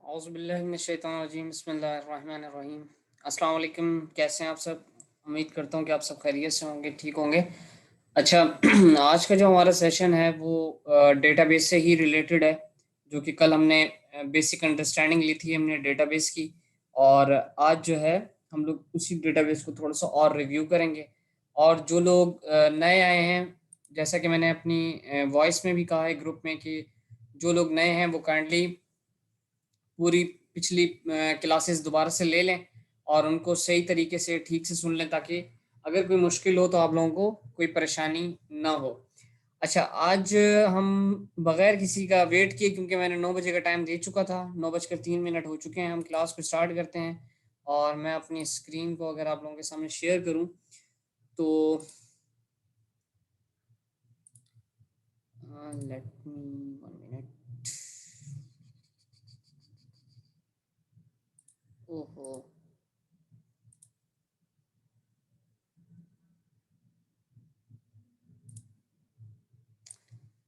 औज़ुबिल्लाहिमिनश्शैतानिर्रजीम बिस्मिल्लाहिर्रहमानिर्रहीम। अस्सलाम वालेकुम, कैसे हैं आप सब? उम्मीद करता हूँ कि आप सब खैरियत से होंगे, ठीक होंगे। अच्छा आज का जो हमारा सेशन है वो डेटाबेस से ही रिलेटेड है, जो कि कल हमने बेसिक अंडरस्टैंडिंग ली थी हमने डेटाबेस की, और आज जो है हम लोग उसी डेटाबेस को थोड़ा सा और रिव्यू करेंगे। और जो लोग नए आए हैं, जैसा कि मैंने अपनी वॉइस में भी कहा है ग्रुप में कि जो लोग नए हैं वो काइंडली पूरी पिछली क्लासेस दोबारा से ले लें और उनको सही तरीके से ठीक से सुन लें, ताकि अगर कोई मुश्किल हो तो आप लोगों को कोई परेशानी ना हो। अच्छा, आज हम बगैर किसी का वेट किए, क्योंकि मैंने 9 बजे का टाइम दे चुका था, 9:03 हो चुके हैं, हम क्लास को स्टार्ट करते हैं। और मैं अपनी स्क्रीन को अगर आप लोगों के सामने शेयर करूं तो लेट मी 1 मिनट। ओहो,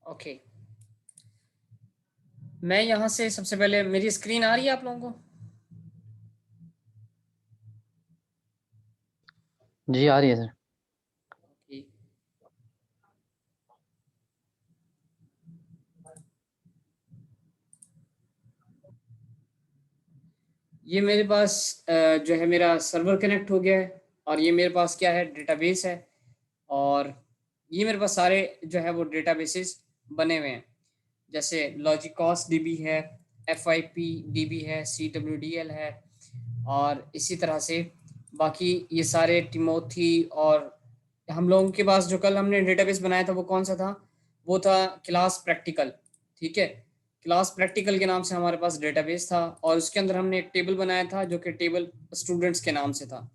ओके। मैं यहाँ से सबसे पहले, मेरी स्क्रीन आ रही है आप लोगों को? जी आ रही है सर। ओके, ये मेरे पास जो है मेरा सर्वर कनेक्ट हो गया है, और ये मेरे पास क्या है, डेटाबेस है। और ये मेरे पास सारे जो है वो डेटाबेसेस बने हुए हैं, जैसे लॉजिकॉस डीबी है, एफ आई पी डीबी है, सी डब्ल्यू डी एल है, और इसी तरह से बाकी ये सारे टिमोथी। और हम लोगों के पास जो कल हमने डेटाबेस बनाया था वो कौन सा था? वो था क्लास प्रैक्टिकल। ठीक है, क्लास प्रैक्टिकल के नाम से हमारे पास डेटाबेस था, और उसके अंदर हमने एक टेबल बनाया था जो कि टेबल स्टूडेंट्स के नाम से था।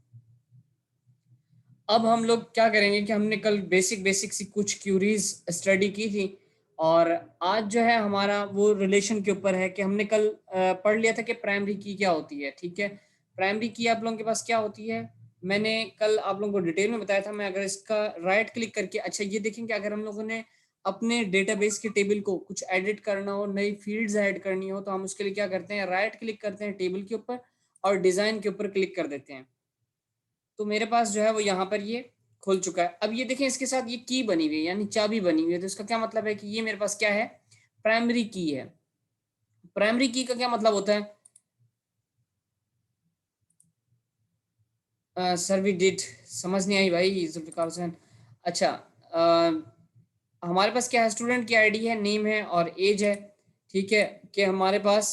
अब हम लोग क्या करेंगे कि हमने कल बेसिक बेसिक सी कुछ क्यूरीज स्टडी की थी, और आज जो है हमारा वो रिलेशन के ऊपर है कि हमने कल पढ़ लिया था कि प्राइमरी की क्या होती है। ठीक है, प्राइमरी की आप लोगों के पास क्या होती है, मैंने कल आप लोगों को डिटेल में बताया था। मैं अगर इसका राइट क्लिक करके, अच्छा ये देखेंगे, अगर हम लोगों ने अपने डेटाबेस के टेबल को कुछ एडिट करना हो, नई फील्ड्स ऐड करनी हो, तो हम उसके लिए क्या करते हैं, राइट क्लिक करते हैं टेबल के ऊपर और डिजाइन के ऊपर क्लिक कर देते हैं। तो मेरे पास जो है वो यहाँ पर ये खुल चुका है। अब ये देखें, इसके साथ ये की बनी हुई है, यानी चाबी बनी हुई है। तो इसका क्या मतलब है कि ये मेरे पास क्या है, प्राइमरी की है। प्राइमरी की का क्या मतलब होता है? सर वी डिड, समझ नहीं आई भाई जुल्फिकार हुसैन। अच्छा, हमारे पास क्या है, स्टूडेंट की आईडी है, नेम है और एज है। ठीक है, कि हमारे पास,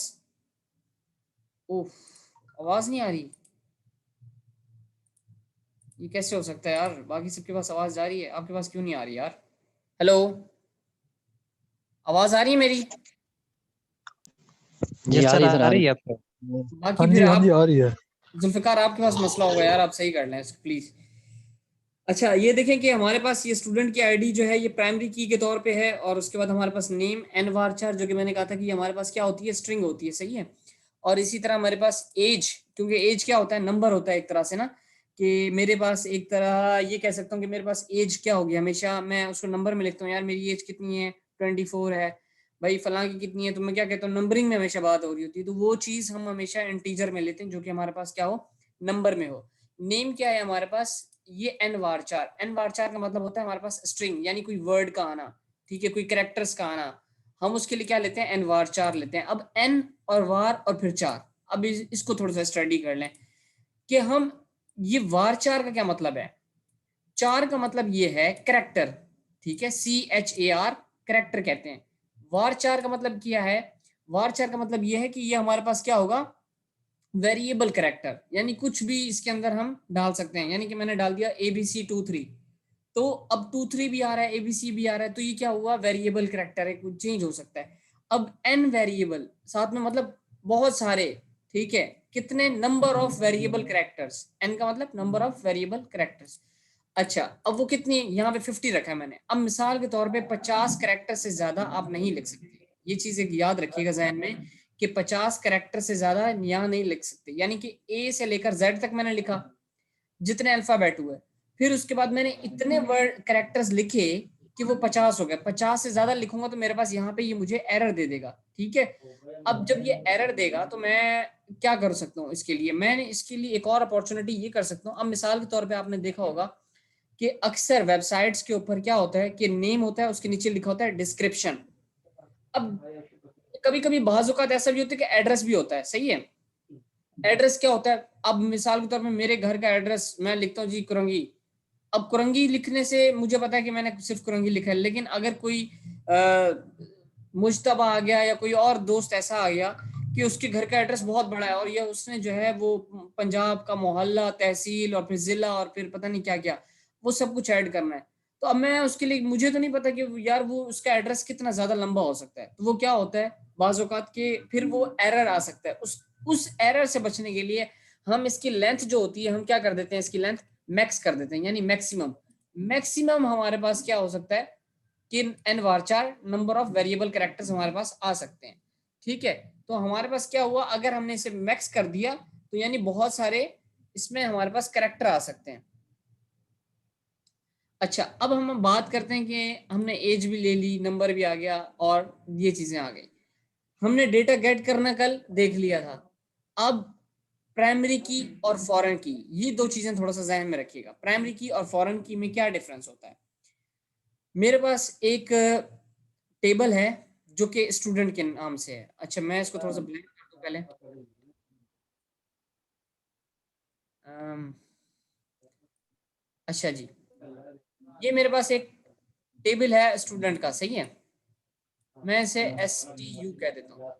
ओह, आवाज नहीं आ रही, ये कैसे हो सकता है यार? बाकी सबके पास आवाज जा रही है, आपके पास क्यों नहीं आ रही यार? हेलो, आवाज आ रही है मेरी? जी यस आ सर, रही है सर, आ आ रही रही है। है आपको। बाकी हाँ फिर जी, हाँ जी, आप, आ रही है। जुल्फिकार आपके पास मसला होगा यार, आप सही कर लें इसको प्लीज। अच्छा, ये देखें कि हमारे पास ये स्टूडेंट की आईडी जो है ये प्राइमरी की के तौर पे है, और उसके बाद हमारे पास नेम एन वारचार, जो कि मैंने कहा था कि हमारे पास क्या होती है, स्ट्रिंग होती है, सही है। और इसी तरह हमारे पास एज, क्योंकि एज क्या होता है, नंबर होता है एक तरह से ना, कि मेरे पास एक तरह ये कह सकता हूँ कि मेरे पास एज क्या होगी, हमेशा मैं उसको नंबर में लिखता हूँ, यार मेरी एज कितनी है, 24 है। भाई फलां की कितनी है, तो मैं क्या कहता हूँ, नंबरिंग में हमेशा बात हो रही होती है, तो वो चीज हम हमेशा इंटीजर में लेते हैं, जो कि हमारे पास क्या हो, नंबर में हो। नेम क्या है हमारे पास, ये एन वार चार। एन वार चार का मतलब होता है हमारे पास स्ट्रिंग, यानी कोई वर्ड का आना। ठीक है, कोई कैरेक्टर्स का आना, हम उसके लिए क्या लेते हैं, एन वार चार लेते हैं। अब एन और वार और फिर चार, अब इसको थोड़ा सा स्टडी कर लें कि हम, ये वार चार का क्या मतलब है। चार का मतलब ये है करेक्टर। ठीक है, CHAR, करेक्टर कहते हैं। वार चार का मतलब क्या है, वार चार का मतलब ये है कि ये हमारे पास क्या होगा, वेरिएबल करेक्टर, यानी कुछ भी इसके अंदर हम डाल सकते हैं। यानी कि मैंने डाल दिया ABC23, तो अब 23 भी आ रहा है, ABC भी आ रहा है, तो ये क्या हुआ, वेरिएबल करेक्टर है, कुछ चेंज हो सकता है। अब एन वेरिएबल साथ में मतलब बहुत सारे। ठीक है, कितने, number of variable characters, n का मतलब नंबर ऑफ वेरिएबल करेक्टर्स। अच्छा, अब वो कितनी, यहाँ पे 50 रखा है मैंने। अब मिसाल के तौर पे 50 करेक्टर से ज्यादा आप नहीं लिख सकते, ये चीज एक याद रखिएगा जहन में, कि 50 करेक्टर से ज्यादा यहाँ नहीं लिख सकते। यानी कि ए से लेकर जेड तक मैंने लिखा, जितने अल्फाबेट हुए, फिर उसके बाद मैंने इतने वर्ड करेक्टर्स लिखे कि वो 50 हो गया, 50 से ज्यादा लिखूंगा तो मेरे पास यहाँ पे ये मुझे एरर दे देगा। ठीक है, अब जब ये एरर देगा तो मैं क्या कर सकता हूँ इसके लिए, मैंने इसके लिए एक और अपॉर्चुनिटी ये कर सकता हूँ। अब मिसाल के तौर पे आपने देखा होगा कि अक्सर वेबसाइट्स के ऊपर क्या होता है कि नेम होता है, उसके नीचे लिखा होता है डिस्क्रिप्शन। अब कभी कभी बाजुकात ऐसा भी होता है कि एड्रेस भी होता है, सही है। एड्रेस क्या होता है, अब मिसाल के तौर पे मेरे घर का एड्रेस मैं लिखता हूँ जी कुरंगी। अब कुरंगी लिखने से मुझे पता है कि मैंने सिर्फ कुरंगी लिखा है, लेकिन अगर कोई मुजतबा आ गया या कोई और दोस्त ऐसा आ गया कि उसके घर का एड्रेस बहुत बड़ा है और ये उसने जो है वो पंजाब का मोहल्ला, तहसील और फिर जिला और फिर पता नहीं क्या क्या वो सब कुछ ऐड करना है, तो अब मैं उसके लिए मुझे तो नहीं पता कि यार वो उसका एड्रेस कितना ज्यादा लंबा हो सकता है, तो वो क्या होता है बाज़ औक़ात के फिर वो एरर आ सकता है। उस एरर से बचने के लिए हम इसकी लेंथ जो होती है हम क्या कर देते हैं, इसकी लेंथ मैक्स कर देते हैं, यानी मैक्सिमम। मैक्सिमम हमारे पास क्या हो सकता है कि N varchar number of variable characters हमारे पास आ सकते हैं। ठीक है, तो हमारे पास क्या हुआ, अगर हमने इसे मैक्स कर दिया तो यानी बहुत सारे इसमें हमारे पास कैरेक्टर आ सकते हैं। अच्छा, अब हम बात करते हैं कि हमने एज भी ले ली, नंबर भी आ गया और ये चीजें आ गई। हमने डेटा गेट करना कल देख लिया था। अब प्राइमरी की और फॉरेन की, ये दो चीजें थोड़ा सा जहन में रखिएगा। प्राइमरी की और फॉरेन की में क्या डिफरेंस होता है। मेरे पास एक टेबल है जो कि स्टूडेंट के नाम से है। अच्छा, मैं इसको थोड़ा सा ब्लैंक कर दूं पहले। अम, अच्छा जी, ये मेरे पास एक टेबल है स्टूडेंट का, सही है। मैं इसे STU कह देता हूँ।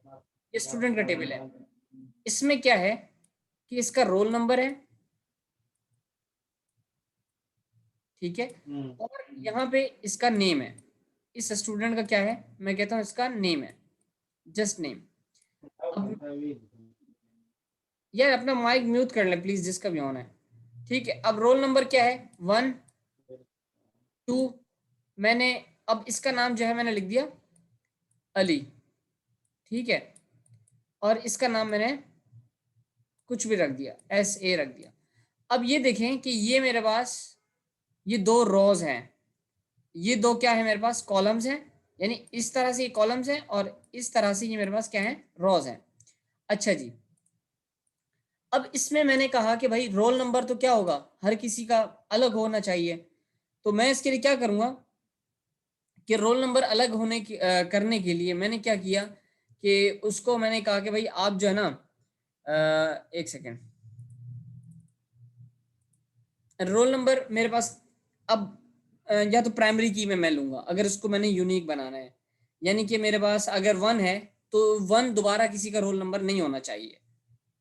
ये स्टूडेंट का टेबल है। इसमें क्या है कि इसका रोल नंबर है, ठीक है, और यहाँ पे इसका नेम है। इस स्टूडेंट का क्या है, मैं कहता हूँ इसका नेम है, जस्ट नेम। अब यार अपना माइक म्यूट कर ले प्लीज, जिसका भी ऑन है। ठीक है, अब रोल नंबर क्या है, 1 2। मैंने अब इसका नाम जो है मैंने लिख दिया अली, ठीक है, और इसका नाम मैंने कुछ भी रख दिया, SA रख दिया। अब ये देखें कि ये मेरे पास ये दो रोज हैं, ये दो क्या है मेरे पास कॉलम्स हैं, यानी इस तरह से ये कॉलम्स हैं और इस तरह से ये मेरे पास क्या है रोज हैं। अच्छा जी, अब इसमें मैंने कहा कि भाई रोल नंबर तो क्या होगा, हर किसी का अलग होना चाहिए। तो मैं इसके लिए क्या करूंगा कि रोल नंबर अलग होने की करने के लिए मैंने क्या किया कि उसको मैंने कहा कि भाई आप जो है ना, एक सेकेंड, रोल नंबर मेरे पास अब या तो प्राइमरी की में मैं लूंगा अगर इसको मैंने यूनिक बनाना है, यानी कि मेरे पास अगर 1 है तो 1 दोबारा किसी का रोल नंबर नहीं होना चाहिए।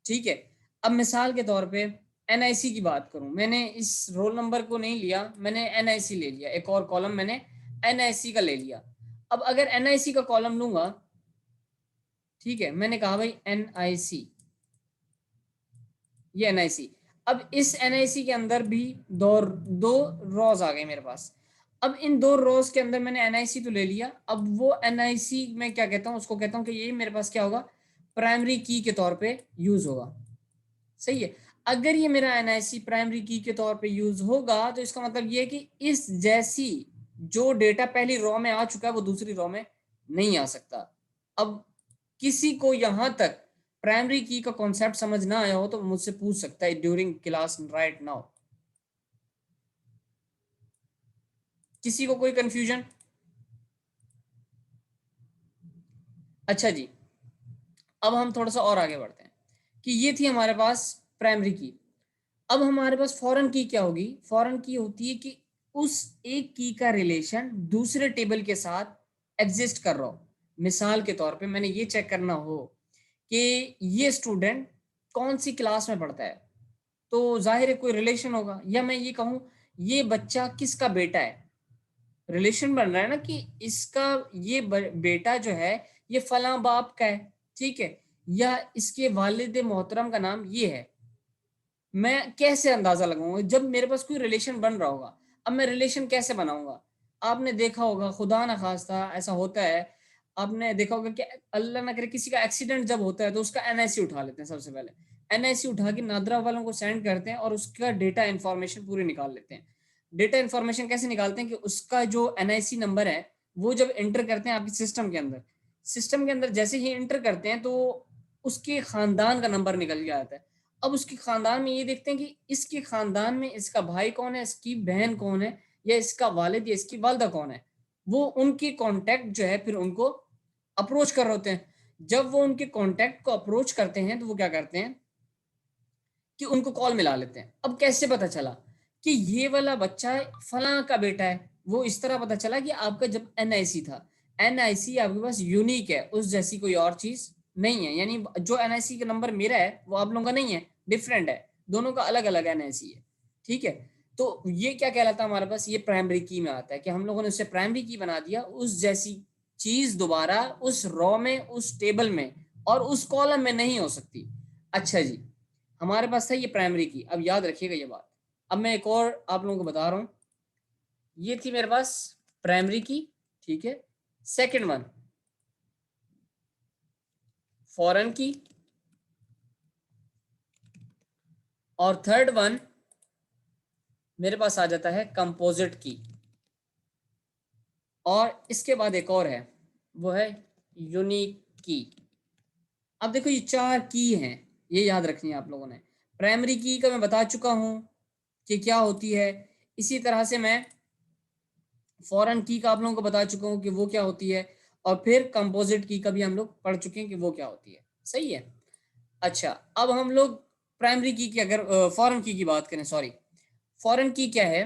ठीक है, अब मिसाल के तौर पे NIC की बात करूं, मैंने इस रोल नंबर को नहीं लिया, मैंने NIC ले लिया, एक और कॉलम मैंने NIC का ले लिया। अब अगर NIC का कॉलम लूंगा, ठीक है, मैंने कहा भाई NIC, ये NIC। अब इस NIC के अंदर भी दो दो रोज आ गए मेरे पास। अब इन दो रोज के अंदर मैंने NIC तो ले लिया, अब वो NIC में क्या कहता हूँ, उसको कहता हूँ कि ये मेरे पास क्या होगा, प्राइमरी की के तौर पे यूज होगा। सही है, अगर ये मेरा NIC प्राइमरी की के तौर पे यूज होगा तो इसका मतलब ये है कि इस जैसी जो डेटा पहली रॉ में आ चुका है वो दूसरी रॉ में नहीं आ सकता। अब किसी को यहां तक प्राइमरी की का कॉन्सेप्ट समझ ना आया हो तो मुझसे पूछ सकता है ड्यूरिंग क्लास राइट नाउ। किसी को कोई कंफ्यूजन। अच्छा जी, अब हम थोड़ा सा और आगे बढ़ते हैं कि ये थी हमारे पास प्राइमरी की। अब हमारे पास फॉरेन की क्या होगी, फॉरेन की होती है कि उस एक की का रिलेशन दूसरे टेबल के साथ एग्जिस्ट कर रहा हो। मिसाल के तौर पे मैंने ये चेक करना हो कि ये स्टूडेंट कौन सी क्लास में पढ़ता है, तो जाहिर है कोई रिलेशन होगा, या मैं ये कहूँ ये बच्चा किसका बेटा है, रिलेशन बन रहा है ना कि इसका ये बेटा जो है ये फला बाप का है, ठीक है, या इसके वालिद मोहतरम का नाम ये है। मैं कैसे अंदाजा लगाऊंगा जब मेरे पास कोई रिलेशन बन रहा होगा। अब मैं रिलेशन कैसे बनाऊंगा, आपने देखा होगा खुदा ना खास्ता ऐसा होता है, आपने देखा होगा कि अल्लाह ना करे किसी का एक्सीडेंट जब होता है तो उसका NIC उठा लेते हैं, सबसे पहले NIC उठा के नादरा वालों को सेंड करते हैं और उसका डेटा इंफॉर्मेशन पूरी निकाल लेते हैं। डेटा इन्फॉर्मेशन कैसे निकालते हैं कि उसका जो एनआईसी नंबर है वो जब एंटर करते हैं आपके सिस्टम के अंदर जैसे ही एंटर करते हैं तो उसके खानदान का नंबर निकल के आता है। अब उसके खानदान में ये देखते हैं कि इसके खानदान में इसका भाई कौन है, इसकी बहन कौन है, या इसका वालिद या इसकी वालदा कौन है। वो उनके कॉन्टैक्ट जो है फिर उनको अप्रोच कर रहे होते हैं। जब वो उनके कॉन्टैक्ट को अप्रोच करते हैं तो वो क्या करते हैं कि उनको कॉल मिला लेते हैं। अब कैसे पता चला कि ये वाला बच्चा फलां का बेटा है? वो इस तरह पता चला कि आपका जब एनआईसी था, एनआईसी आपके पास यूनिक है, उस जैसी कोई और चीज नहीं है। यानी जो एनआईसी का नंबर मेरा है वो आप लोगों का नहीं है, डिफरेंट है, दोनों का अलग अलग एनआईसी है। ठीक है, तो ये क्या कहलाता है हमारे पास, ये प्राइमरी की में आता है कि हम लोगों ने उससे प्राइमरी की बना दिया, उस जैसी चीज दोबारा उस रॉ में, उस टेबल में और उस कॉलम में नहीं हो सकती। अच्छा जी, हमारे पास था ये प्राइमरी की। अब याद रखिएगा ये बात। अब मैं एक और आप लोगों को बता रहा हूं, ये थी मेरे पास प्राइमरी की, ठीक है। सेकंड वन फॉरेन की, और थर्ड वन मेरे पास आ जाता है कंपोजिट की, और इसके बाद एक और है वो है यूनिक की। अब देखो ये चार की हैं, ये याद रखनी है आप लोगों ने। प्राइमरी की का मैं बता चुका हूं कि क्या होती है, इसी तरह से मैं फॉरेन की का आप लोगों को बता चुका हूँ कि वो क्या होती है, और फिर कंपोजिट की का भी हम लोग पढ़ चुके हैं कि वो क्या होती है। सही है। अच्छा, अब हम लोग प्राइमरी की अगर फॉरेन की बात करें, सॉरी, फॉरेन की क्या है?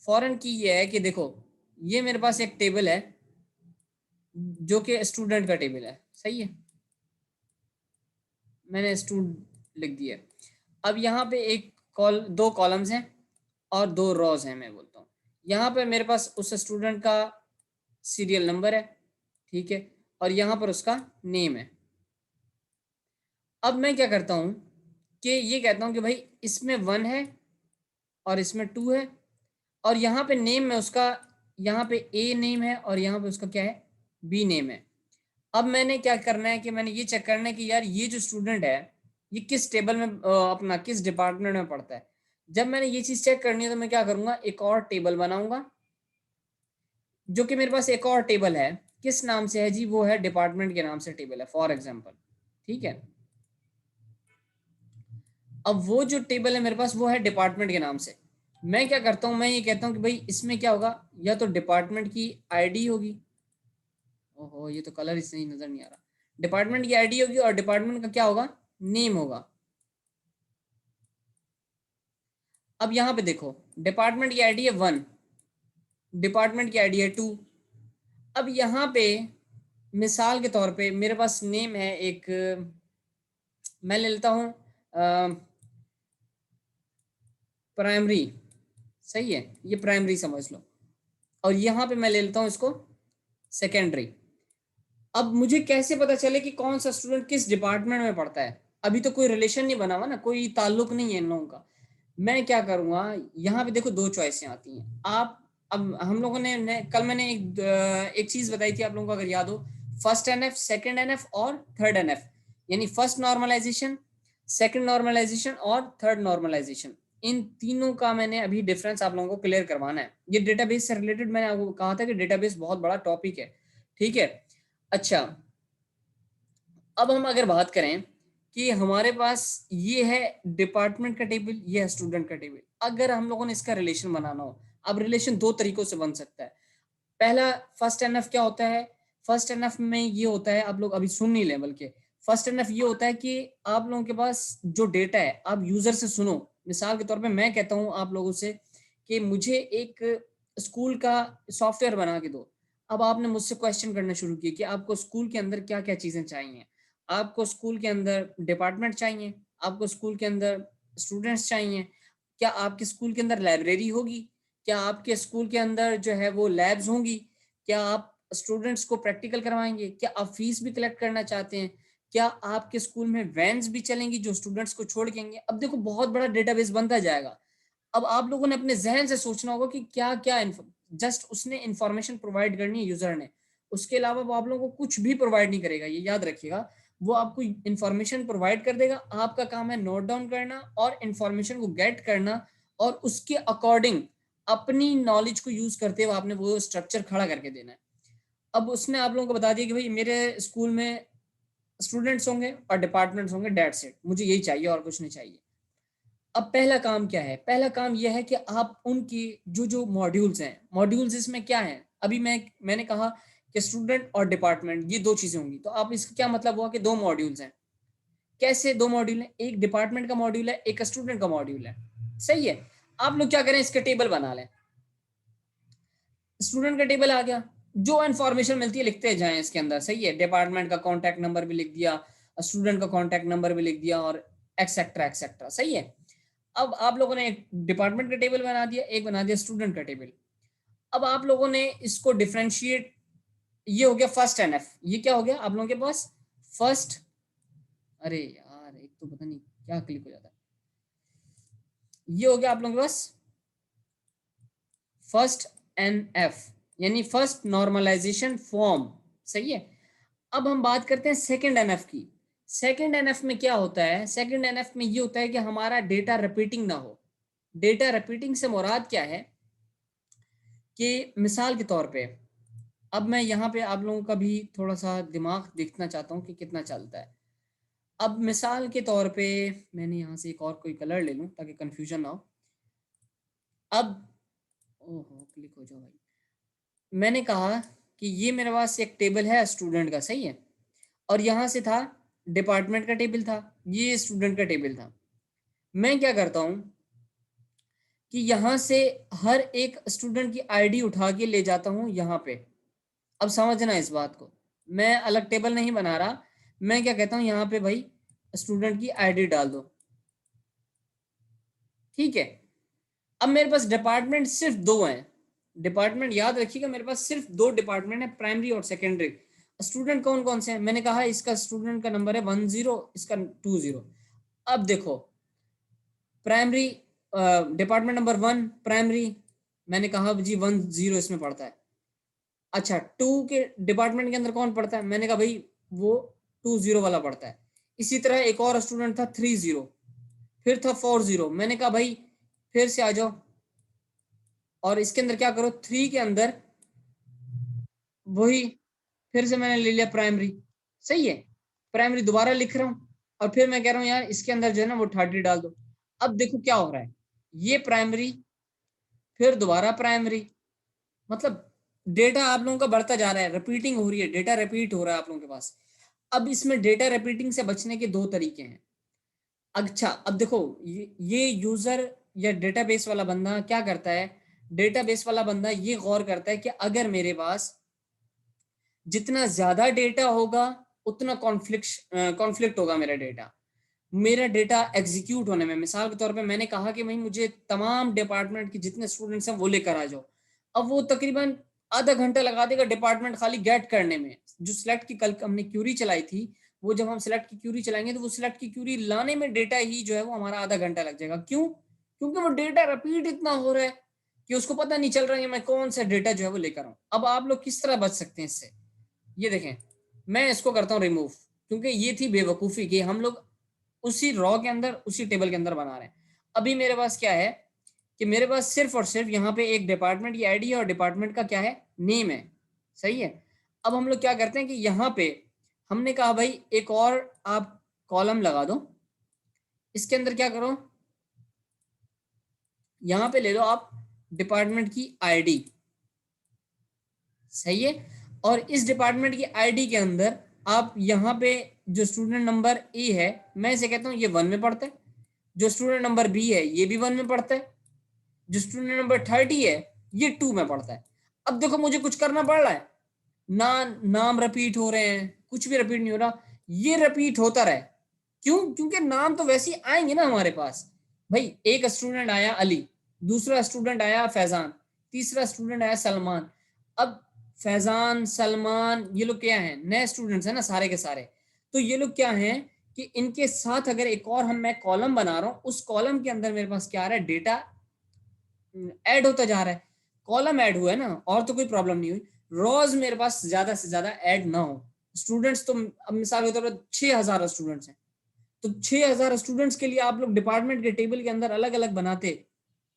फॉरेन की ये है कि देखो, ये मेरे पास एक टेबल है जो कि स्टूडेंट का टेबल है। सही है, मैंने स्टूडेंट लिख दिया। अब यहाँ पे एक दो कॉलम्स हैं और दो रोज हैं, मैं बोलता हूँ। यहाँ पे मेरे पास उस स्टूडेंट का सीरियल नंबर है, ठीक है, और यहाँ पर उसका नेम है। अब मैं क्या करता हूँ कि ये कहता हूँ कि भाई इसमें 1 है और इसमें 2 है, और यहाँ पे नेम में उसका, यहाँ पे ए नेम है और यहाँ पे उसका क्या है, बी नेम है। अब मैंने क्या करना है कि मैंने ये चेक करना है कि यार ये जो स्टूडेंट है ये किस टेबल में अपना किस डिपार्टमेंट में पढ़ता है। जब मैंने ये चीज़ चेक करनी है तो मैं क्या करूँगा, एक और टेबल बनाऊंगा, जो कि मेरे पास एक और टेबल है, किस नाम से है जी, वो है डिपार्टमेंट के नाम से टेबल है, फॉर एग्जाम्पल। ठीक है, अब वो जो टेबल है मेरे पास वो है डिपार्टमेंट के नाम से। मैं क्या करता हूँ, मैं ये कहता हूँ कि भाई इसमें क्या होगा, या तो डिपार्टमेंट की आईडी होगी, ओहो ये तो कलर ही सही नजर नहीं आ रहा, डिपार्टमेंट की आईडी होगी, और डिपार्टमेंट का क्या होगा, नेम होगा। अब यहाँ पे देखो, डिपार्टमेंट की आईडी है 1, डिपार्टमेंट की आईडी है 2। अब यहाँ पे मिसाल के तौर पे मेरे पास नेम है एक, मैं ले लेता हूँ प्राइमरी। सही है, ये प्राइमरी समझ लो, और यहाँ पे मैं ले लेता हूँ इसको सेकेंडरी। अब मुझे कैसे पता चले कि कौन सा स्टूडेंट किस डिपार्टमेंट में पढ़ता है? अभी तो कोई रिलेशन नहीं बना हुआ ना, कोई ताल्लुक नहीं है इन लोगों का। मैं क्या करूँगा, यहाँ पे देखो दो चॉइसें आती हैं। आप, अब हम लोगों कल मैंने एक चीज़ बताई थी आप लोगों को अगर याद हो, फर्स्ट एनएफ, सेकंड एनएफ और थर्ड एनएफ, यानी फर्स्ट नॉर्मलाइजेशन, सेकंड नॉर्मलाइजेशन और थर्ड नॉर्मलाइजेशन। इन तीनों का मैंने अभी डिफरेंस आप लोगों को क्लियर करवाना है। ये डेटाबेस से रिलेटेड मैंने आपको कहा था कि डेटाबेस बहुत बड़ा टॉपिक है। ठीक है, अच्छा, अब हम अगर बात करें कि हमारे पास ये है डिपार्टमेंट का टेबल, ये है स्टूडेंट का टेबल। अगर हम लोगों ने इसका रिलेशन बनाना हो, अब रिलेशन दो तरीकों से बन सकता है। पहला, फर्स्ट एनएफ क्या होता है? फर्स्ट एनएफ में ये होता है, आप लोग अभी सुन नहीं ले, बल्कि फर्स्ट एनएफ ये होता है कि आप लोगों के पास जो डेटा है आप यूजर से सुनो। मिसाल के तौर पे मैं कहता हूँ आप लोगों से कि मुझे एक स्कूल का सॉफ्टवेयर बना के दो। अब आपने मुझसे क्वेश्चन करना शुरू किया कि आपको स्कूल के अंदर क्या क्या चीजें चाहिए। आपको स्कूल के अंदर डिपार्टमेंट चाहिए, आपको स्कूल के अंदर स्टूडेंट्स चाहिए, क्या आपके स्कूल के अंदर लाइब्रेरी होगी, क्या आपके स्कूल के अंदर जो है वो लैब्स होंगी, क्या आप स्टूडेंट्स को प्रैक्टिकल करवाएंगे, क्या आप फीस भी कलेक्ट करना चाहते हैं, क्या आपके स्कूल में वैन्स भी चलेंगी जो स्टूडेंट्स को छोड़ के आएंगे। अब देखो बहुत बड़ा डेटाबेस बनता जाएगा। अब आप लोगों ने अपने जहन से सोचना होगा कि क्या क्या, जस्ट उसने इंफॉर्मेशन प्रोवाइड करनी है यूजर ने, उसके अलावा वो आप लोगों को कुछ भी प्रोवाइड नहीं करेगा, ये याद रखिएगा। वो आपको इंफॉर्मेशन प्रोवाइड कर देगा, आपका काम है नोट डाउन करना और इंफॉर्मेशन को गेट करना और उसके अकॉर्डिंग अपनी नॉलेज को यूज करते हुए आपने वो स्ट्रक्चर खड़ा करके देना है। अब उसने आप लोगों को बता दिया कि भाई मेरे स्कूल में स्टूडेंट्स होंगे और डिपार्टमेंट्स होंगे, डेट्स इट, मुझे यही चाहिए और कुछ नहीं चाहिए। अब पहला काम क्या है? पहला काम यह है कि आप उनकी जो जो मॉड्यूल्स हैं, मॉड्यूल्स इसमें क्या है, अभी मैंने कहा कि स्टूडेंट और डिपार्टमेंट ये दो चीजें होंगी, तो आप इसका क्या मतलब हुआ कि दो मॉड्यूल्स हैं। कैसे दो मॉड्यूल हैं? एक डिपार्टमेंट का मॉड्यूल है, एक स्टूडेंट का मॉड्यूल है, सही है। आप लोग क्या करें, इसके टेबल बना लें। स्टूडेंट का टेबल आ गया, जो इन्फॉर्मेशन मिलती है लिखते जाएं इसके अंदर, सही है। डिपार्टमेंट का कॉन्टैक्ट नंबर भी लिख दिया, स्टूडेंट का कॉन्टैक्ट नंबर भी लिख दिया, और एक्सेट्रा एक्सेट्रा, सही है। अब आप लोगों ने एक डिपार्टमेंट का टेबल बना दिया, एक बना दिया स्टूडेंट का टेबल। अब आप लोगों ने इसको डिफरेंशिएट, ये हो गया फर्स्ट एनएफ। ये क्या हो गया आप लोगों के पास? फर्स्ट, अरे यार एक तो पता नहीं क्या क्लिक हो जाता है। ये हो गया आप लोगों के पास फर्स्ट एनएफ, यानी फर्स्ट नॉर्मलाइजेशन फॉर्म, सही है। अब हम बात करते हैं सेकंड एनएफ की। सेकंड एनएफ में क्या होता है? सेकंड एनएफ में ये होता है कि हमारा डेटा रिपीटिंग ना हो। डेटा रिपीटिंग से मुराद क्या है कि मिसाल के तौर पे, अब मैं यहाँ पे आप लोगों का भी थोड़ा सा दिमाग देखना चाहता हूँ कि कितना चलता है। अब मिसाल के तौर पे मैंने यहाँ से एक और कोई कलर ले लूँ ताकि कंफ्यूजन ना हो। अब ओहो क्लिक हो जाओ भाई। मैंने कहा कि ये मेरे पास एक टेबल है स्टूडेंट का, सही है, और यहाँ से था डिपार्टमेंट का टेबल था, ये स्टूडेंट का टेबल था। मैं क्या करता हूँ कि यहाँ से हर एक स्टूडेंट की आईडी उठा के ले जाता हूँ यहाँ पे। अब समझना इस बात को, मैं अलग टेबल नहीं बना रहा। मैं क्या कहता हूँ, यहाँ पे भाई स्टूडेंट की आईडी डाल दो, ठीक है। अब मेरे पास डिपार्टमेंट सिर्फ दो हैं। डिपार्टमेंट याद रखिएगा, मेरे पास सिर्फ दो डिपार्टमेंट है, प्राइमरी और सेकेंडरी। स्टूडेंट कौन कौन से हैं? मैंने कहा इसका स्टूडेंट का नंबर है 10, इसका 20। अब देखो प्राइमरी, डिपार्टमेंट नंबर 1 प्राइमरी, मैंने कहा जी 10 इसमें पड़ता है। अच्छा 2 के डिपार्टमेंट के अंदर कौन पड़ता है? मैंने कहा भाई वो 20 वाला पड़ता है। इसी तरह एक और स्टूडेंट था 30, फिर था 40। मैंने कहा भाई फिर से आ जाओ और इसके अंदर क्या करो, 3 के अंदर वही, फिर से मैंने ले लिया प्राइमरी, सही है। प्राइमरी दोबारा लिख रहा हूँ और फिर मैं कह रहा हूँ यार इसके अंदर जो है ना वो 30 डाल दो। अब देखो क्या हो रहा है, ये प्राइमरी फिर दोबारा प्राइमरी, मतलब डेटा आप लोगों का बढ़ता जा रहा है, रिपीटिंग हो रही है, डेटा रिपीट हो रहा है आप लोगों के पास। अब इसमें डेटा रिपीटिंग से बचने के दो तरीके हैं। अच्छा अब देखो ये यूजर या डेटाबेस वाला बंदा क्या करता है, डेटाबेस वाला बंदा ये गौर करता है कि अगर मेरे पास जितना ज्यादा डेटा होगा उतना कॉन्फ्लिक्ट होगा मेरा डेटा एग्जीक्यूट होने में। मिसाल के तौर पे मैंने कहा कि भाई मुझे तमाम डिपार्टमेंट के जितने स्टूडेंट्स हैं वो लेकर आ जाओ। अब वो तकरीबन आधा घंटा लगा देगा डिपार्टमेंट खाली गेट करने में। जो सिलेक्ट की कल हमने क्यूरी चलाई थी, वो जब हम सिलेक्ट की क्यूरी चलाएंगे तो वो सिलेक्ट की क्यूरी लाने में डेटा ही जो है वो हमारा आधा घंटा लग जाएगा। क्यों? क्योंकि वो डेटा रिपीट इतना हो रहा है कि उसको पता नहीं चल रहा है मैं कौन सा डेटा जो है वो लेकर आऊँ। अब आप लोग किस तरह बच सकते हैं इससे? ये देखें, मैं इसको करता हूँ रिमूव, क्योंकि ये थी बेवकूफ़ी कि हम लोग उसी रॉ के अंदर उसी टेबल के अंदर बना रहे हैं। अभी मेरे पास क्या है कि मेरे पास सिर्फ और सिर्फ यहाँ पे एक डिपार्टमेंट की आईडी है और डिपार्टमेंट का क्या है, नेम है, सही है। अब हम लोग क्या करते हैं कि यहाँ पे हमने कहा भाई एक और आप कॉलम लगा दो, इसके अंदर क्या करो, यहाँ पे ले लो आप डिपार्टमेंट की आईडी, सही है। और इस डिपार्टमेंट की आईडी के अंदर आप यहाँ पे जो स्टूडेंट नंबर ए है, मैं इसे कहता हूँ ये 1 में पढ़ता है, जो स्टूडेंट नंबर बी है ये भी 1 में पढ़ता है, जो स्टूडेंट नंबर 30 है ये 2 में पढ़ता है। अब देखो मुझे कुछ करना पड़ रहा है ना, नाम रिपीट हो रहे हैं, कुछ भी रिपीट नहीं हो रहा, ये रिपीट होता रहे। क्यों? क्योंकि नाम तो वैसे ही आएंगे ना हमारे पास। भाई एक स्टूडेंट आया अली, दूसरा स्टूडेंट आया फैजान, तीसरा स्टूडेंट आया सलमान। अब फैजान सलमान ये लोग क्या हैं, नए स्टूडेंट्स हैं ना सारे के सारे। तो ये लोग क्या हैं कि इनके साथ अगर एक और मैं कॉलम बना रहा हूँ, उस कॉलम के अंदर मेरे पास क्या आ रहा है, डेटा ऐड होता जा रहा है। कॉलम ऐड हुआ है ना, और तो कोई प्रॉब्लम नहीं हुई। रोज मेरे पास ज्यादा से ज्यादा ऐड ना हो। स्टूडेंट्स तो अब मिसाल के तौर पर 6000 स्टूडेंट्स हैं, तो 6000 स्टूडेंट्स के लिए आप लोग डिपार्टमेंट के टेबल के अंदर अलग अलग बनाते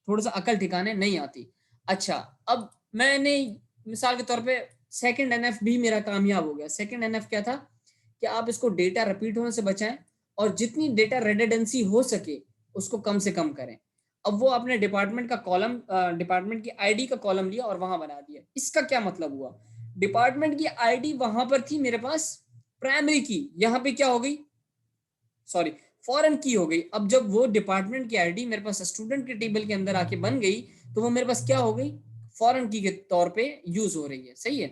थोड़ा सा अकल ठिकाने नहीं आती। अच्छा, अब मैंने मिसाल के तौर पे सेकंड एनएफ भी मेरा कामयाब हो गया। सेकंड एनएफ क्या था कि आप इसको डेटा रिपीट होने से बचाएं और जितनी डेटा रेडिडेंसी हो सके उसको कम से कम करें। अब वो आपने डिपार्टमेंट का कॉलम, डिपार्टमेंट की आईडी का कॉलम लिया और वहां बना दिया। इसका क्या मतलब हुआ, डिपार्टमेंट की आईडी वहां पर थी मेरे पास प्राइमरी की, यहाँ पे क्या हो गई, सॉरी, फॉरेन की हो गई। अब जब वो डिपार्टमेंट की आईडी मेरे पास स्टूडेंट के टेबल के अंदर आके बन गई तो वो मेरे पास क्या हो गई, फॉरेन की के तौर पे यूज हो रही है। सही है।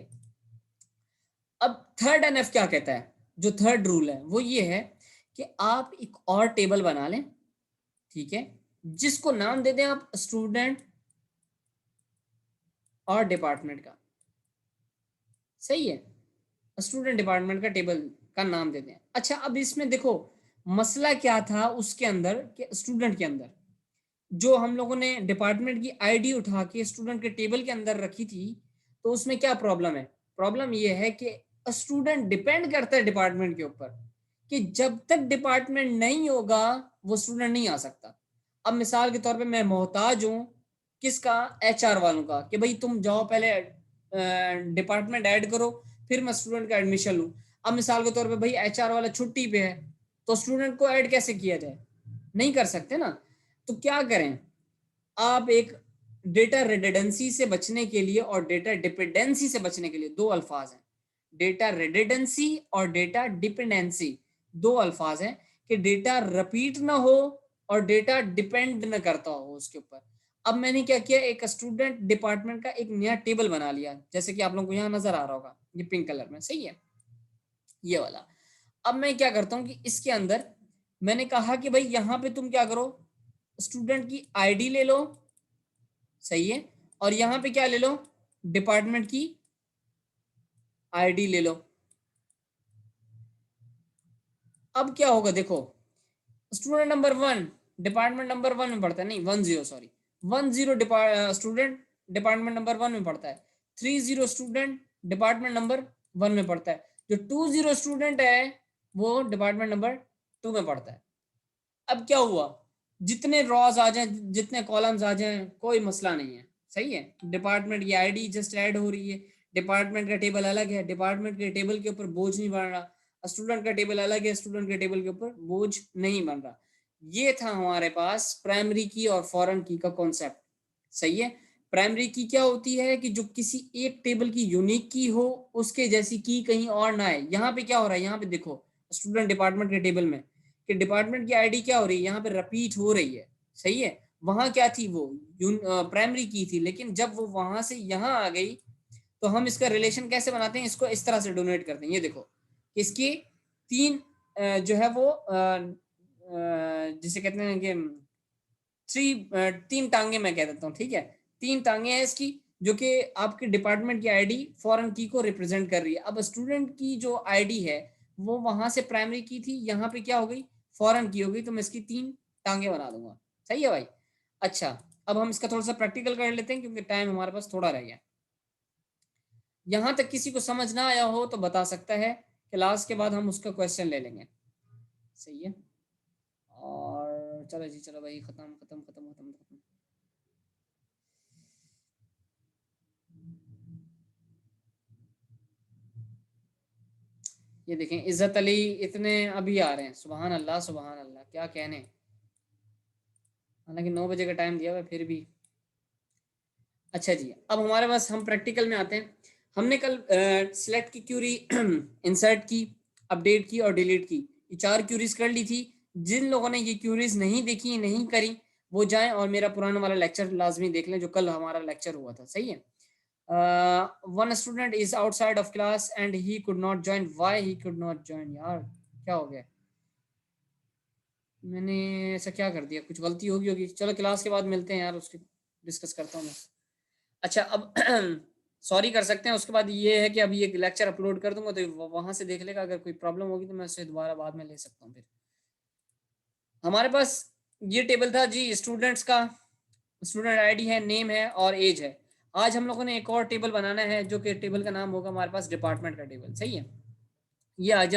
अब थर्ड एनएफ क्या कहता है, जो थर्ड रूल है वो ये है कि आप एक और टेबल बना लें, ठीक है, जिसको नाम दे दें आप स्टूडेंट और डिपार्टमेंट का। सही है, स्टूडेंट डिपार्टमेंट का टेबल का नाम दे दें। अच्छा, अब इसमें देखो मसला क्या था उसके अंदर कि स्टूडेंट के अंदर जो हम लोगों ने डिपार्टमेंट की आईडी उठा के स्टूडेंट के टेबल के अंदर रखी थी, तो उसमें क्या प्रॉब्लम है, प्रॉब्लम यह है कि स्टूडेंट डिपेंड करता है डिपार्टमेंट के ऊपर, कि जब तक डिपार्टमेंट नहीं होगा वो स्टूडेंट नहीं आ सकता। अब मिसाल के तौर पे मैं मोहताज हूं किसका, एचआर वालों का, कि भाई तुम जाओ पहले डिपार्टमेंट ऐड करो फिर मैं स्टूडेंट का एडमिशन लूँ। अब मिसाल के तौर पे भाई एचआर वाला छुट्टी पे है तो स्टूडेंट को ऐड कैसे किया जाए, नहीं कर सकते ना। तो क्या करें, आप एक डेटा रेडिडेंसी से बचने के लिए और डेटा डिपेंडेंसी से बचने के लिए दो अल्फाज हैं, डेटा रेडिडेंसी और डेटा डिपेंडेंसी, दो अल्फाज हैं कि डेटा रिपीट ना हो और डेटा डिपेंड ना करता हो उसके ऊपर। अब मैंने क्या किया, एक स्टूडेंट डिपार्टमेंट का एक नया टेबल बना लिया, जैसे कि आप लोगों को यहाँ नजर आ रहा होगा ये पिंक कलर में। सही है, ये वाला। अब मैं क्या करता हूँ कि इसके अंदर मैंने कहा कि भाई यहाँ पे तुम क्या करो, स्टूडेंट की आईडी ले लो, सही है, और यहाँ पे क्या ले लो, डिपार्टमेंट की आईडी ले लो। अब क्या होगा देखो, स्टूडेंट नंबर 1 डिपार्टमेंट नंबर 1 में पढ़ता है, नहीं 10, सॉरी 10 स्टूडेंट डिपार्टमेंट नंबर 1 में पढ़ता है, 30 स्टूडेंट डिपार्टमेंट नंबर 1 में पढ़ता है, जो 20 स्टूडेंट है वो डिपार्टमेंट नंबर 2 में पढ़ता है। अब क्या हुआ, जितने रॉज आ जाए जितने कॉलम्स आ जाए कोई मसला नहीं है। सही है, डिपार्टमेंट की आईडी जस्ट ऐड हो रही है, डिपार्टमेंट का टेबल अलग है, डिपार्टमेंट के टेबल के ऊपर बोझ नहीं बन रहा, स्टूडेंट का टेबल अलग है, स्टूडेंट के टेबल के ऊपर बोझ नहीं बन रहा। ये था हमारे पास प्राइमरी की और फॉरेन की का कॉन्सेप्ट। सही है, प्राइमरी की क्या होती है कि जो किसी एक टेबल की यूनिक की हो, उसके जैसी की कहीं और ना है। यहाँ पे क्या हो रहा है, यहाँ पे देखो स्टूडेंट डिपार्टमेंट के टेबल में कि डिपार्टमेंट की आईडी क्या हो रही है, यहाँ पे रिपीट हो रही है। सही है, वहां क्या थी वो प्राइमरी की थी, लेकिन जब वो वहां से यहाँ आ गई तो हम इसका रिलेशन कैसे बनाते हैं, इसको इस तरह से डोनेट करते हैं। ये देखो इसकी तीन जो है वो जिसे कहते हैं कि तीन टांगे मैं कह देता हूँ, ठीक है, तीन टांगे हैं इसकी, जो कि आपके डिपार्टमेंट की आईडी फॉरेन की को रिप्रेजेंट कर रही है। अब स्टूडेंट की जो आईडी है वो वहां से प्राइमरी की थी, यहाँ पे क्या हो गई, फॉरेन की हो गई, तो मैं इसकी तीन टांगे बना दूंगा। सही है भाई। अच्छा, अब हम इसका थोड़ा सा प्रैक्टिकल कर लेते हैं क्योंकि टाइम हमारे पास थोड़ा रह गया। यहाँ तक किसी को समझ ना आया हो तो बता सकता है, क्लास के बाद हम उसका क्वेश्चन ले लेंगे। सही है, और चलो जी, चलो भाई, खत्म खत्म खत्म खत्म खत्म। ये देखें इज्जत अली इतने अभी आ रहे हैं, सुबहान अल्लाह सुबहान अल्लाह, क्या कहने। हालांकि 9 बजे का टाइम दिया हुआ है फिर भी। अच्छा जी, अब हमारे पास हम प्रैक्टिकल में आते हैं। हमने कल सिलेक्ट की क्यूरी, इंसर्ट की, अपडेट की और डिलीट की, ये चार क्यूरीज कर ली थी। जिन लोगों ने ये क्यूरीज नहीं देखी नहीं करी वो जाएं और मेरा पुराना वाला लेक्चर लाजमी देख लें जो कल हमारा लेक्चर हुआ था। सही है। One student is outside of class and he could not join, why he could not join, यार क्या हो गया, मैंने ऐसा क्या कर दिया, कुछ गलती होगी। चलो क्लास के बाद मिलते हैं यार, उसकी डिस्कस करता हूँ मैं। अच्छा, अब सॉरी कर सकते हैं, उसके बाद ये है कि अभी एक लेक्चर अपलोड कर दूंगा तो वहां से देख लेगा, अगर कोई प्रॉब्लम होगी तो मैं उसे दोबारा बाद में ले सकता हूँ। फिर हमारे पास ये टेबल था जी स्टूडेंट्स का, स्टूडेंट आईडी है, नेम है और एज है। आज हम लोगों ने एक और टेबल बनाना है जो कि टेबल का नाम होगा हमारे पास डिपार्टमेंट का टेबल। सही है, ये आज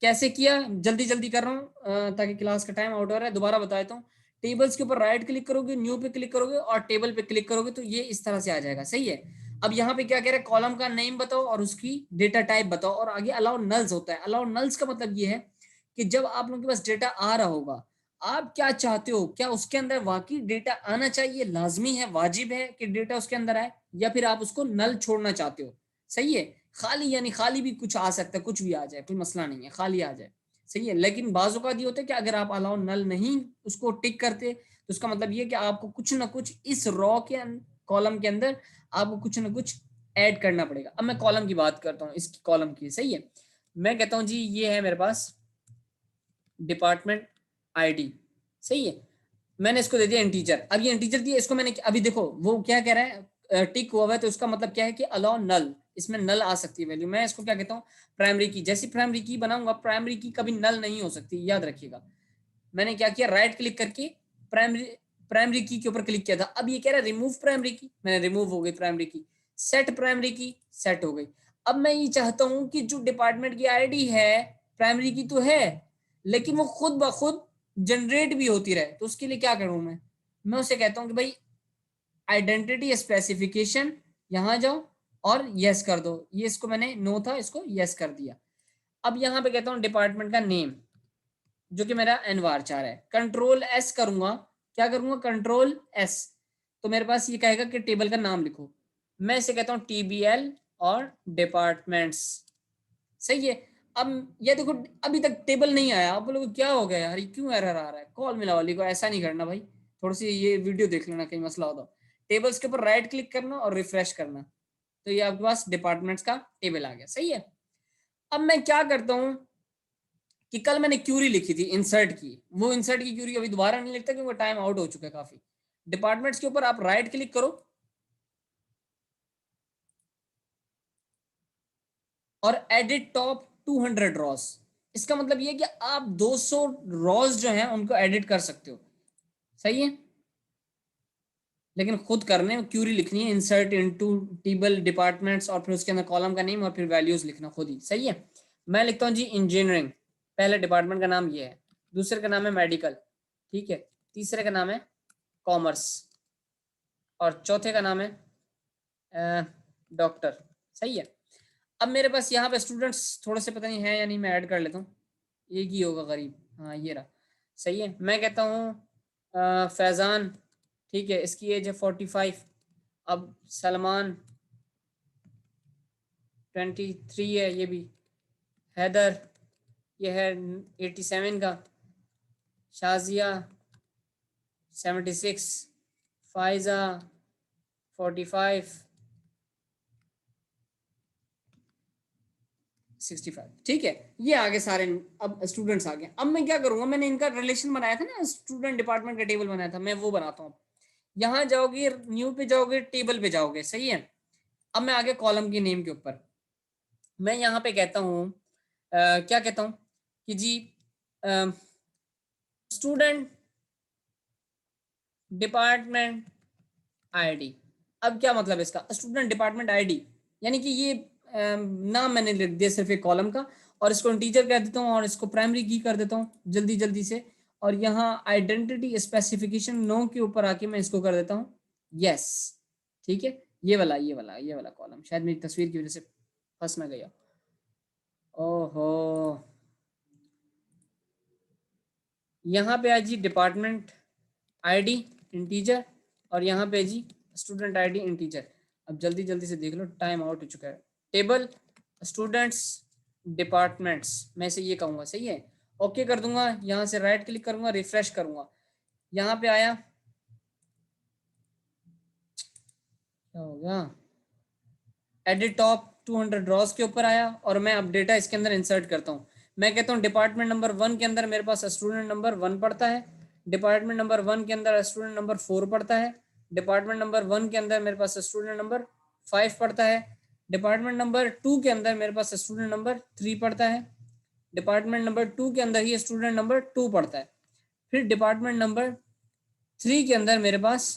कैसे किया, जल्दी जल्दी कर रहा हूँ ताकि क्लास का टाइम आउट हो रहा है, दोबारा बता देता हूँ। टेबल्स के ऊपर राइट क्लिक करोगे, न्यू पे क्लिक करोगे और टेबल पे क्लिक करोगे तो ये इस तरह से आ जाएगा। सही है। अब यहाँ पे क्या कह रहा है, कॉलम का नेम बताओ और उसकी डेटा टाइप बताओ, और आगे अलाउ नल्स होता है। अलाउ नल्स का मतलब ये है कि जब आप लोगों के पास डेटा आ रहा होगा, आप क्या चाहते हो, क्या उसके अंदर वाकई डेटा आना चाहिए, लाजमी है, वाजिब है कि डेटा उसके अंदर आए, या फिर आप उसको नल छोड़ना चाहते हो। सही है। खाली यानी खाली भी कुछ आ सकता है, कुछ भी आ जाए, कोई मसला नहीं है, खाली आ जाए। सही है। लेकिन बाजू का ये होता है कि अगर आप अलाउ नल नहीं उसको टिक करते तो उसका मतलब ये कि आपको कुछ ना कुछ इस रॉ के कॉलम के अंदर आपको कुछ ना कुछ ऐड करना पड़ेगा। अब मैं कॉलम की बात करता हूँ, इसकी कॉलम की। सही है। मैं कहता हूँ जी ये है मेरे पास डिपार्टमेंट आईडी। सही है। मैंने इसको दे दिया इंटीजर। अब ये इंटीजर दिया, इसको मैंने अभी देखो वो क्या कह रहा है, टिक हुआ है, तो उसका मतलब क्या है कि अलाउ नल, इसमें नल आ सकती है वैल्यू। मैं इसको क्या कहता हूँ, प्राइमरी की। जैसी प्राइमरी की बनाऊंगा, प्राइमरी की कभी नल नहीं हो सकती, याद रखिएगा। मैंने क्या किया, राइट क्लिक करके प्राइमरी प्राइमरी की के ऊपर क्लिक किया था। अब ये कह रहा है रिमूव प्राइमरी की, मैंने रिमूव हो गई प्राइमरी की। सेट प्राइमरी की, सेट हो गई। अब मैं ये चाहता हूं कि जो डिपार्टमेंट की आईडी है, प्राइमरी की तो है, लेकिन वो खुद ब खुद जनरेट भी होती रहे। तो उसके लिए क्या करूं मैं उसे कहता हूं कि भाई आइडेंटिटी स्पेसिफिकेशन, यहां जाओ और यस कर दो। ये इसको मैंने नो था, इसको यस कर दिया। अब यहां पे कहता हूं डिपार्टमेंट का नेम, जो कि मेरा एनवार 4 है। कंट्रोल एस करूंगा, क्या करूंगा, कंट्रोल एस, तो मेरे पास ये कहेगा कि टेबल का नाम लिखो। मैं इसे कहता हूं टीबीएल और डिपार्टमेंट्स। सही है। अब ये देखो अभी तक टेबल नहीं आया। आप लोग क्या हो गया यार, ये क्यों एरर आ रहा है, कॉल मिला वाली को ऐसा नहीं करना भाई। थोड़ी सी ये वीडियो देख लेना, कहीं मसला हो तो। टेबल्स के ऊपर राइट क्लिक करना और रिफ्रेश करना, तो ये आपके पास डिपार्टमेंट्स का टेबल आ गया। सही है। अब मैं क्या करता हूं कि कल मैंने क्यूरी लिखी थी इंसर्ट की, वो इंसर्ट की क्यूरी अभी दोबारा नहीं लिखता क्योंकि टाइम आउट हो चुका है काफी। डिपार्टमेंट्स के ऊपर आप राइट क्लिक करो और एडिट टॉप 200 रॉस। इसका मतलब ये कि आप 200 रॉस जो हैं उनको एडिट कर सकते हो। सही है। लेकिन खुद करने में क्यूरी लिखनी है, इंसर्ट इनटू टेबल डिपार्टमेंट्स, और फिर उसके अंदर कॉलम का नेम और फिर वैल्यूज लिखना खुद ही। सही है। मैं लिखता हूँ जी इंजीनियरिंग, पहले डिपार्टमेंट का नाम ये है, दूसरे का नाम है मेडिकल, ठीक है, तीसरे का नाम है कॉमर्स, और चौथे का नाम है डॉक्टर। सही है। अब मेरे पास यहाँ पे स्टूडेंट्स थोड़े से पता नहीं है या नहीं, मैं ऐड कर लेता हूँ। एक ही होगा करीब, हाँ ये रहा। सही है। मैं कहता हूँ फैज़ान, ठीक है, इसकी एज है 45। अब सलमान 23 है, ये भी। हैदर ये है 87 का। शाजिया 76। फायजा 45। 65। ठीक है। ये आगे सारे अब स्टूडेंट्स आ गए। अब मैं क्या करूंगा, मैंने इनका रिलेशन बनाया था ना, स्टूडेंट डिपार्टमेंट का टेबल बनाया था, मैं वो बनाता हूँ। यहाँ जाओगे, न्यू पे जाओगे, टेबल पे जाओगे। सही है। अब मैं आगे कॉलम के नेम के ऊपर मैं यहाँ पे कहता हूँ क्या कहता हूँ कि जी स्टूडेंट डिपार्टमेंट आईडी। अब क्या मतलब इसका, स्टूडेंट डिपार्टमेंट आईडी, यानी कि ये नाम मैंने लिख दिया सिर्फ एक कॉलम का, और इसको इंटीजर कर देता हूँ और इसको प्राइमरी की कर देता हूँ जल्दी जल्दी से। और यहाँ आइडेंटिटी स्पेसिफिकेशन नो के ऊपर आके मैं इसको कर देता हूँ यस। ठीक है। ये वाला कॉलम शायद मेरी तस्वीर की वजह से फंस ना गया। ओहो, यहाँ पे है जी डिपार्टमेंट आईडी इंटीजर, और यहाँ पे जी स्टूडेंट आईडी इंटीजर। अब जल्दी जल्दी से देख लो, टाइम आउट हो चुका है। टेबल स्टूडेंट्स डिपार्टमेंट्स, मैं से ये कहूँगा। सही है। ओके कर दूंगा, यहाँ से राइट क्लिक करूंगा, रिफ्रेश करूंगा, यहाँ पे आया, क्या हो गया, एडिट टॉप 200 ड्रॉस के ऊपर आया, और मैं अब डेटा इसके अंदर इंसर्ट करता हूँ। मैं कहता हूँ डिपार्टमेंट नंबर 1 के अंदर मेरे पास स्टूडेंट नंबर 1 पड़ता है, डिपार्टमेंट नंबर 1 के अंदर स्टूडेंट नंबर 4 पड़ता है, डिपार्टमेंट नंबर 1 के अंदर मेरे पास स्टूडेंट नंबर 5 पड़ता है, डिपार्टमेंट नंबर 2 के अंदर मेरे पास स्टूडेंट नंबर 3 पड़ता है, डिपार्टमेंट नंबर 2 के अंदर ही स्टूडेंट नंबर 2 पड़ता है, फिर डिपार्टमेंट नंबर 3 के अंदर मेरे पास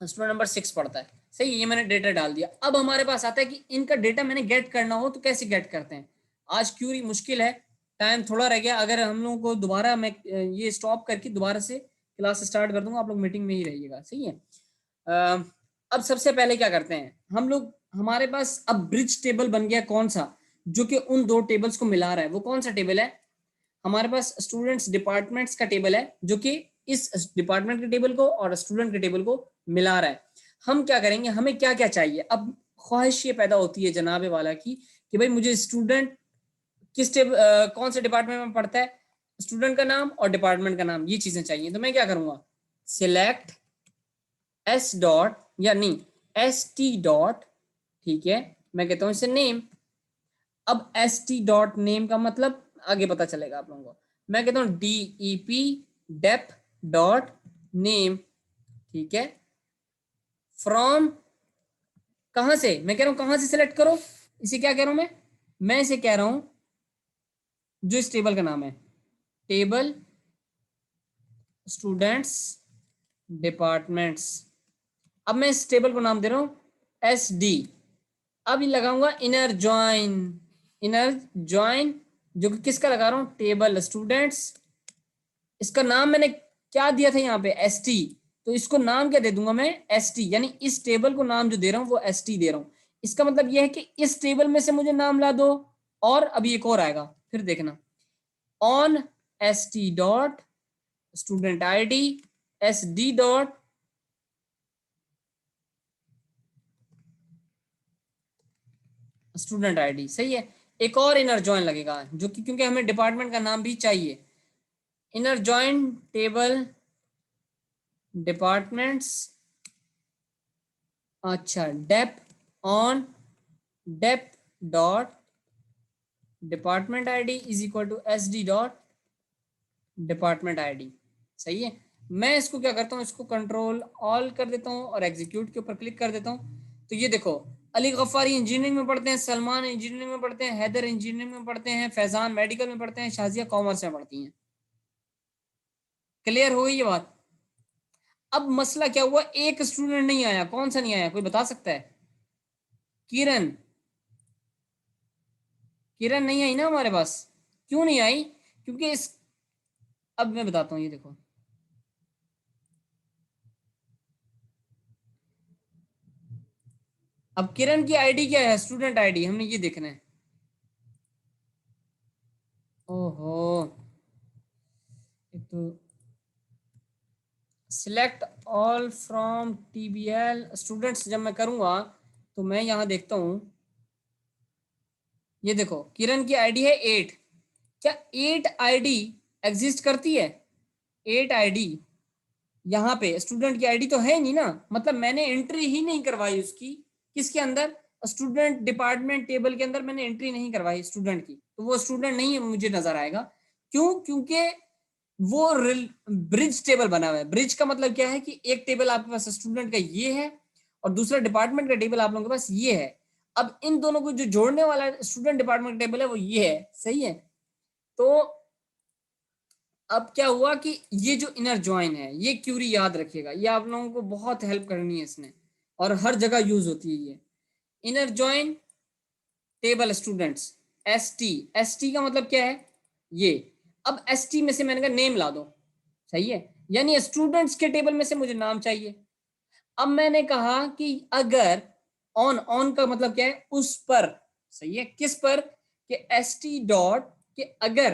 स्टूडेंट नंबर 6 पड़ता है। सही, ये मैंने डेटा डाल दिया। अब हमारे पास आता है कि इनका डेटा मैंने गेट करना हो तो कैसे गेट करते हैं। आज क्यूरी मुश्किल है, टाइम थोड़ा रह गया। अगर हम लोगों को दोबारा मैं ये स्टॉप करके दोबारा से क्लास स्टार्ट कर दूंगा, आप लोग मीटिंग में ही रहिएगा, सही है। अब सबसे पहले क्या करते हैं हम लोग, हमारे पास अब ब्रिज टेबल बन गया कौन सा, जो कि उन दो टेबल्स को मिला रहा है। वो कौन सा टेबल है, हमारे पास स्टूडेंट्स डिपार्टमेंट्स का टेबल है, जो कि इस डिपार्टमेंट के टेबल को और स्टूडेंट के टेबल को मिला रहा है। हम क्या करेंगे, हमें क्या क्या चाहिए, अब ख्वाहिश ये पैदा होती है जनाबे वाला की कि भाई मुझे स्टूडेंट किस कौन से डिपार्टमेंट में पढ़ता है, स्टूडेंट का नाम और डिपार्टमेंट का नाम, ये चीजें चाहिए। तो मैं क्या करूंगा, सिलेक्ट एस डॉट या नहीं एस टी डॉट, ठीक है, मैं कहता हूं इसे नेम। अब एस टी डॉट नेम का मतलब आगे पता चलेगा आप लोगों को। मैं कहता हूं D E P dep dot name, ठीक है, फ्रॉम, कहां से, मैं कह रहा हूं कहां से सिलेक्ट करो, इसे क्या कह रहा हूं मैं इसे कह रहा हूं जो इस टेबल का नाम है, टेबल स्टूडेंट्स डिपार्टमेंट्स। अब मैं इस टेबल को नाम दे रहा हूं एस डी। अब ये लगाऊंगा इनर ज्वाइन, इनर ज्वाइन जो कि किसका लगा रहा हूं, टेबल स्टूडेंट्स। इसका नाम मैंने क्या दिया था यहाँ पे, एस टी, तो इसको नाम क्या दे दूंगा मैं, एस टी, यानी इस टेबल को नाम जो दे रहा हूँ वो एस टी दे रहा हूँ। इसका मतलब यह है कि इस टेबल में से मुझे नाम ला दो, और अभी एक और आएगा फिर देखना, on S T dot student I D S D dot student ID, सही है। एक और इनर जॉइन लगेगा जो कि क्योंकि हमें डिपार्टमेंट का नाम भी चाहिए, इनर जॉइन टेबल डिपार्टमेंट्स, अच्छा dep on dep dot department ID is equal to S D dot department ID, सही है। मैं इसको क्या करता हूँ, इसको कंट्रोल ऑल कर देता हूँ और एग्जीक्यूट के ऊपर क्लिक कर देता हूँ। तो ये देखो, अली गफ्फारी इंजीनियरिंग में पढ़ते हैं, सलमान इंजीनियरिंग में पढ़ते हैं, हैदर इंजीनियरिंग में पढ़ते हैं, फैजान मेडिकल में पढ़ते हैं, शाजिया कॉमर्स में पढ़ती हैं। क्लियर हो गई ये बात। अब मसला क्या हुआ, एक स्टूडेंट नहीं आया, कौन सा नहीं आया, कोई बता सकता है, किरण, किरण नहीं आई ना हमारे पास। क्यों नहीं आई, क्योंकि इस, अब मैं बताता हूँ, ये देखो, अब किरण की आईडी क्या है, स्टूडेंट आईडी, हमने ये देखना है। ओहो, एक तो सिलेक्ट ऑल फ्रॉम टीबीएल स्टूडेंट्स जब मैं करूंगा तो मैं यहां देखता हूं, ये देखो किरण की आईडी है 8, क्या 8 आईडी एग्जिस्ट करती है, 8 आईडी यहाँ पे स्टूडेंट की आईडी तो है नहीं ना, मतलब मैंने एंट्री ही नहीं करवाई उसकी, किसके अंदर, स्टूडेंट डिपार्टमेंट टेबल के अंदर मैंने एंट्री नहीं करवाई स्टूडेंट की, तो वो स्टूडेंट नहीं मुझे नजर आएगा। क्यों, क्योंकि वो ब्रिज टेबल बना हुआ है। ब्रिज का मतलब क्या है कि एक टेबल आपके पास स्टूडेंट का ये है और दूसरा डिपार्टमेंट का टेबल आप लोगों के पास ये है। अब इन दोनों को जो जोड़ने वाला स्टूडेंट डिपार्टमेंट का टेबल है वो ये है, सही है। तो अब क्या हुआ कि ये जो इनर ज्वाइन है, ये क्यूरी याद रखिएगा, ये आप लोगों को बहुत हेल्प करनी है इसने, और हर जगह यूज होती है ये inner join table students, S T, S T का मतलब क्या है ये। अब एस टी में से मैंने कहा नेम ला दो, सही है, यानी स्टूडेंट्स के टेबल में से मुझे नाम चाहिए। अब मैंने कहा कि अगर ऑन, ऑन का मतलब क्या है, उस पर, सही है, किस पर, कि एस टी डॉट के अगर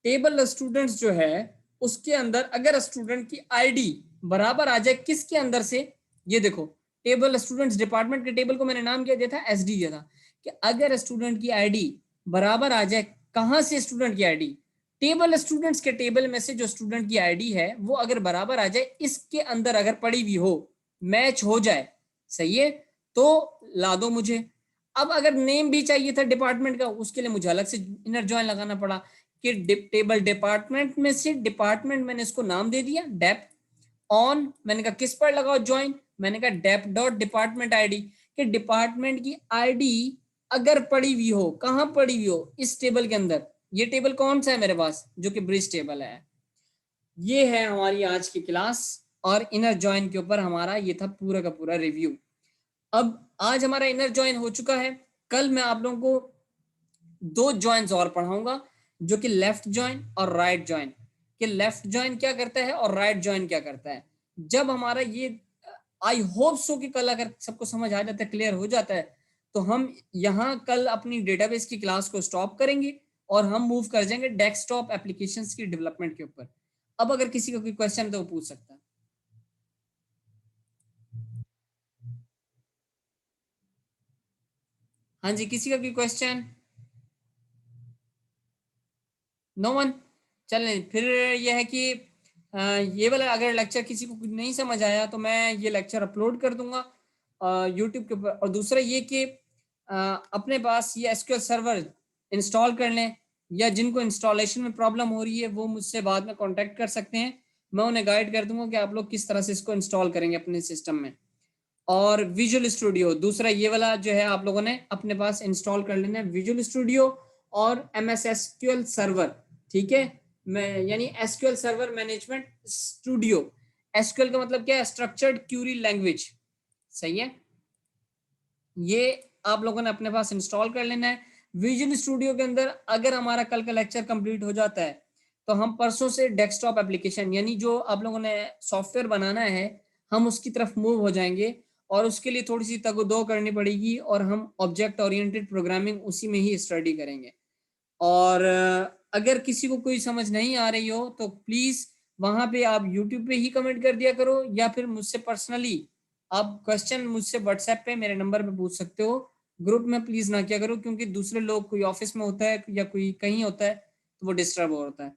टेबल स्टूडेंट्स जो है उसके अंदर अगर स्टूडेंट की आईडी बराबर आ जाए किसके अंदर से, ये देखो टेबल स्टूडेंट्स डिपार्टमेंट के टेबल को मैंने नाम क्या दिया था, एस डी दिया था, कि अगर स्टूडेंट की आईडी बराबर आ जाए, कहां से, स्टूडेंट की आईडी, टेबल स्टूडेंट्स के टेबल में से जो स्टूडेंट की आईडी है वो अगर बराबर आ जाए, इसके अंदर अगर पड़ी हुई हो, मैच हो जाए, सही है, तो ला दो मुझे। अब अगर नेम भी चाहिए था डिपार्टमेंट का, उसके लिए मुझे अलग से इनर जॉइन लगाना पड़ा कि टेबल डिपार्टमेंट में से डिपार्टमेंट, मैंने इसको नाम दे दिया डेप ऑन, मैंने कहा किस पर लगाओ ज्वाइन, मैंने कहा डेप डॉट डिपार्टमेंट आईडी, कि डिपार्टमेंट की आईडी अगर पड़ी हुई हो, कहां पड़ी हुई हो, इस टेबल के अंदर। ये टेबल कौन सा है मेरे पास, जो कि ब्रिज टेबल है। ये है हमारी आज की क्लास, और इनर जॉइन के ऊपर हमारा ये था पूरा का पूरा रिव्यू। अब आज हमारा इनर जॉइन हो चुका है, कल मैं आप लोगों को दो जॉइंस और पढ़ाऊंगा, जो कि लेफ्ट जॉइन और राइट जॉइन, कि लेफ्ट जॉइन क्या करता है और राइट जॉइन क्या करता है। जब हमारा ये आई होप सो कि कल अगर सबको समझ आ जाता है, क्लियर हो जाता है, तो हम यहाँ कल अपनी डेटाबेस की क्लास को स्टॉप करेंगे और हम मूव कर जाएंगे डेस्कटॉप एप्लीकेशंस की डेवलपमेंट के ऊपर। अब अगर किसी का कोई क्वेश्चन है तो वो पूछ सकता है। हाँ जी, किसी का कोई क्वेश्चन? No one. चलें फिर। यह है कि ये वाला अगर लेक्चर किसी को नहीं समझ आया तो मैं ये लेक्चर अपलोड कर दूंगा यूट्यूब के ऊपर। और दूसरा ये कि अपने पास ये एसक्यूएल सर्वर इंस्टॉल कर लें, या जिनको इंस्टॉलेशन में प्रॉब्लम हो रही है वो मुझसे बाद में कांटेक्ट कर सकते हैं। मैं उन्हें गाइड कर दूंगा कि आप लोग किस तरह से इसको इंस्टॉल करेंगे अपने सिस्टम में। और विजुअल स्टूडियो दूसरा ये वाला जो है आप लोगों ने अपने पास इंस्टॉल कर लेना है, विजुअल स्टूडियो और एमएस एसक्यूएल सर्वर। ठीक है, मैं यानी SQL server management studio. SQL का मतलब क्या है? Structured Curie language. सही है, ये आप लोगों ने अपने पास इंस्टॉल कर लेना है। विजुअल स्टूडियो के अंदर अगर हमारा कल का लेक्चर कंप्लीट हो जाता है तो हम परसों से डेस्कटॉप एप्लीकेशन यानी जो आप लोगों ने सॉफ्टवेयर बनाना है हम उसकी तरफ मूव हो जाएंगे। और उसके लिए थोड़ी सी तगदो करनी पड़ेगी और हम ऑब्जेक्ट ओरिएंटेड प्रोग्रामिंग उसी में ही स्टडी करेंगे। और अगर किसी को कोई समझ नहीं आ रही हो तो प्लीज वहां पे आप यूट्यूब पे ही कमेंट कर दिया करो, या फिर मुझसे पर्सनली आप क्वेश्चन मुझसे व्हाट्सएप पे मेरे नंबर पे पूछ सकते हो। ग्रुप में प्लीज ना किया करो, क्योंकि दूसरे लोग कोई ऑफिस में होता है या कोई कहीं होता है तो वो डिस्टर्ब होता है।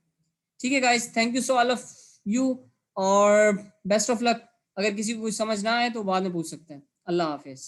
ठीक है guys, thank you so all of you, और बेस्ट ऑफ लक। अगर किसी को कुछ समझ ना आए तो बाद में पूछ सकते हैं। अल्लाह हाफिज।